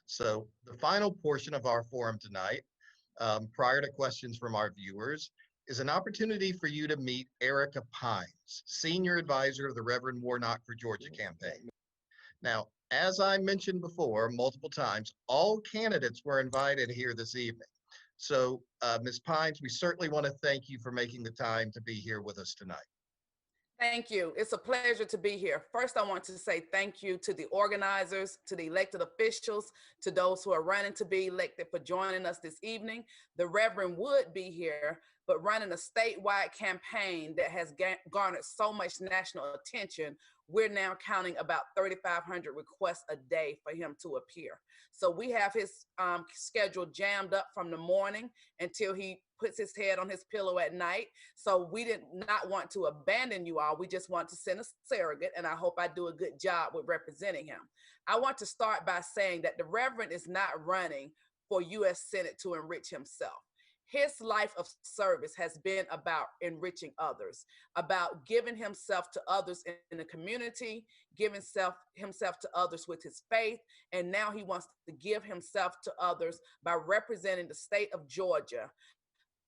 So the final portion of our forum tonight, prior to questions from our viewers, is an opportunity for you to meet Erica Pines, Senior Advisor of the Reverend Warnock for Georgia campaign. Now, as I mentioned before multiple times, all candidates were invited here this evening. So, Ms. Pines, we certainly want to thank you for making the time to be here with us tonight. Thank you. It's a pleasure to be here. First, I want to say thank you to the organizers, to the elected officials, to those who are running to be elected for joining us this evening. The Reverend would be here, but running a statewide campaign that has garnered so much national attention, we're now counting about 3,500 requests a day for him to appear. So we have his schedule jammed up from the morning until he puts his head on his pillow at night. So we did not want to abandon you all. We just want to send a surrogate, and I hope I do a good job with representing him. I want to start by saying that the Reverend is not running for U.S. Senate to enrich himself. His life of service has been about enriching others, about giving himself to others in the community, giving himself to others with his faith, and now he wants to give himself to others by representing the state of Georgia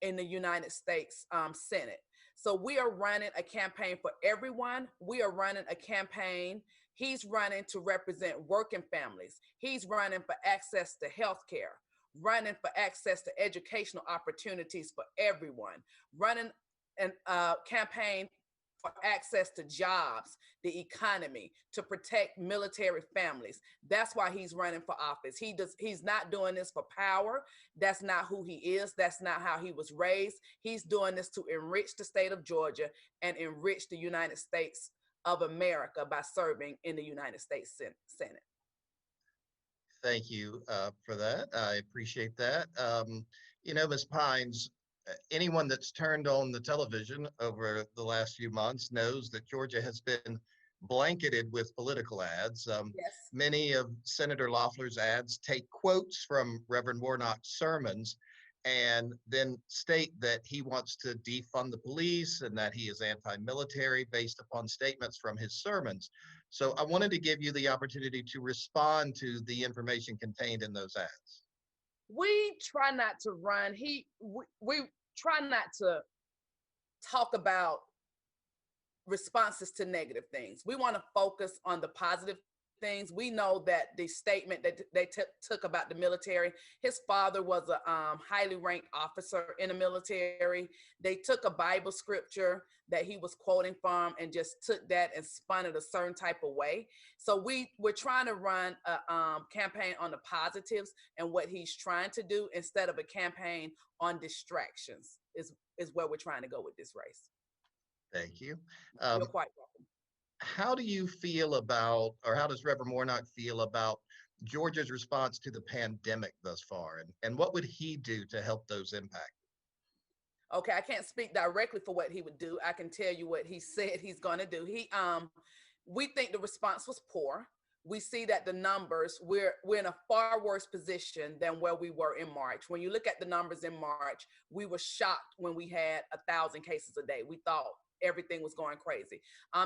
in the United States Senate. So we are running a campaign for everyone. We are running a campaign. He's running to represent working families. He's running for access to health care, running for access to educational opportunities for everyone, running a campaign for access to jobs, the economy, to protect military families. That's why he's running for office. He's not doing this for power. That's not who he is. That's not how he was raised. He's doing this to enrich the state of Georgia and enrich the United States of America by serving in the United States Senate. Thank you for that. I appreciate that. You know, Ms. Pines, anyone that's turned on the television over the last few months knows that Georgia has been blanketed with political ads. Yes. Many of Senator Loeffler's ads take quotes from Reverend Warnock's sermons and then state that he wants to defund the police and that he is anti-military based upon statements from his sermons. So I wanted to give you the opportunity to respond to the information contained in those ads. We try not to run. We try not to talk about responses to negative things. We want to focus on the positive things. We know that the statement that they took about the military, his father was a highly ranked officer in the military. They took a Bible scripture that he was quoting from and just took that and spun it a certain type of way. So we're trying to run a campaign on the positives and what he's trying to do instead of a campaign on distractions is where we're trying to go with this race. Thank you. You're quite welcome. How do you feel about, or how does Reverend Warnock feel about Georgia's response to the pandemic thus far? And what would he do to help those impacted? Okay, I can't speak directly for what he would do. I can tell you what he said he's going to do. We think the response was poor. We see that the numbers, we're in a far worse position than where we were in March. When you look at the numbers in March, we were shocked when we had 1,000 cases a day. We thought everything was going crazy.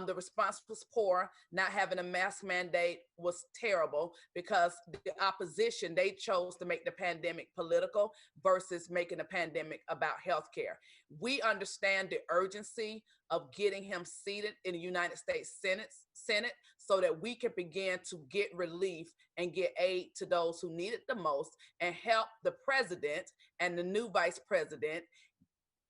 The response was poor. Not having a mask mandate was terrible because the opposition, they chose to make the pandemic political versus making the pandemic about healthcare. We understand the urgency of getting him seated in the United States Senate so that we can begin to get relief and get aid to those who need it the most and help the president and the new vice president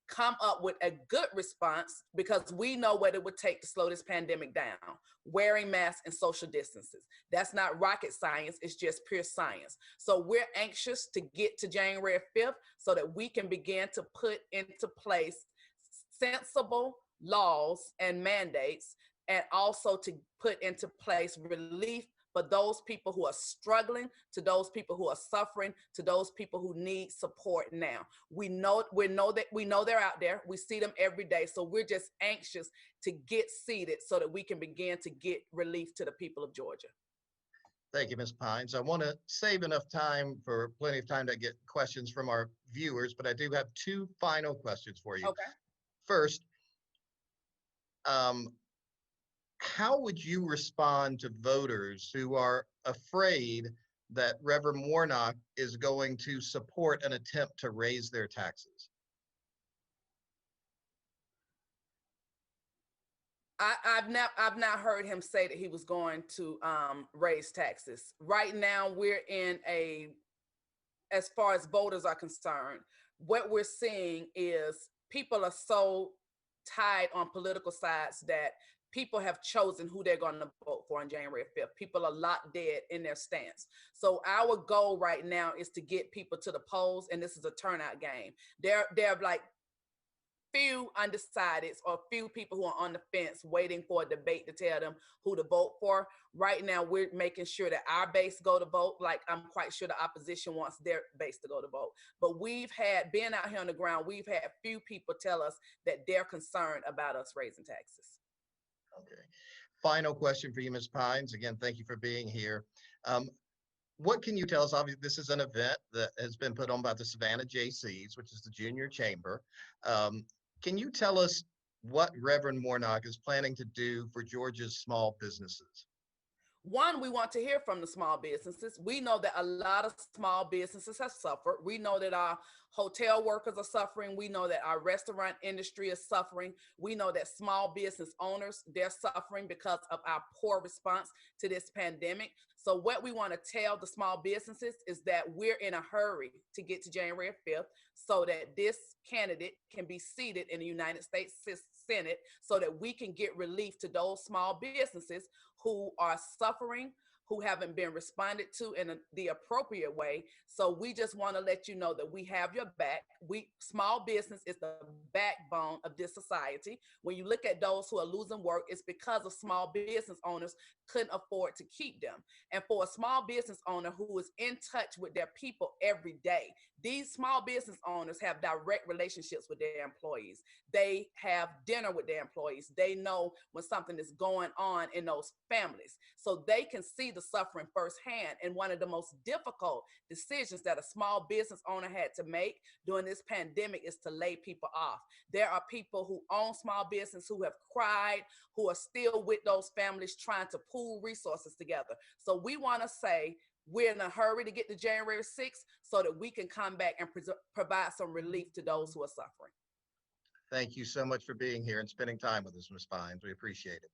come up with a good response, because we know what it would take to slow this pandemic down. Wearing masks and social distances. That's not rocket science, it's just pure science. So we're anxious to get to January 5th so that we can begin to put into place sensible laws and mandates, and also to put into place relief for those people who are struggling, to those people who are suffering, to those people who need support now. We know they're out there. We see them every day. So we're just anxious to get seated so that we can begin to get relief to the people of Georgia. Thank you, Ms. Pines. I want to save enough time for plenty of time to get questions from our viewers, but I do have two final questions for you. Okay. First, how would you respond to voters who are afraid that Reverend Warnock is going to support an attempt to raise their taxes? I've not heard him say that he was going to raise taxes. Right now, we're in a, as far as voters are concerned, what we're seeing is people are so tied on political sides that people have chosen who they're going to vote for on January 5th. People are locked dead in their stance. So our goal right now is to get people to the polls, and this is a turnout game. They're like few undecideds or few people who are on the fence waiting for a debate to tell them who to vote for. Right now, we're making sure that our base go to vote. Like, I'm quite sure the opposition wants their base to go to vote. But we've had, being out here on the ground, we've had few people tell us that they're concerned about us raising taxes. Okay. Final question for you, Ms. Pines. Again, thank you for being here. What can you tell us? Obviously, this is an event that has been put on by the Savannah Jaycees, which is the junior chamber. Can you tell us what Reverend Warnock is planning to do for Georgia's small businesses? One, we want to hear from the small businesses. We know that a lot of small businesses have suffered. We know that our hotel workers are suffering. We know that our restaurant industry is suffering. We know that small business owners, they're suffering because of our poor response to this pandemic. So what we want to tell the small businesses is that we're in a hurry to get to January 5th so that this candidate can be seated in the United States Senate so that we can get relief to those small businesses who are suffering, who haven't been responded to in the appropriate way. So we just want to let you know that we have your back. Small business is the backbone of this society. When you look at those who are losing work, it's because of small business owners couldn't afford to keep them. And for a small business owner who is in touch with their people every day, these small business owners have direct relationships with their employees. They have dinner with their employees. They know when something is going on in those families. So they can see the suffering firsthand. And one of the most difficult decisions that a small business owner had to make during this pandemic is to lay people off. There are people who own small business who have cried, who are still with those families trying to pool resources together. So we want to say, we're in a hurry to get to January 6th so that we can come back and provide some relief to those who are suffering. Thank you so much for being here and spending time with us, Ms. Pines. We appreciate it.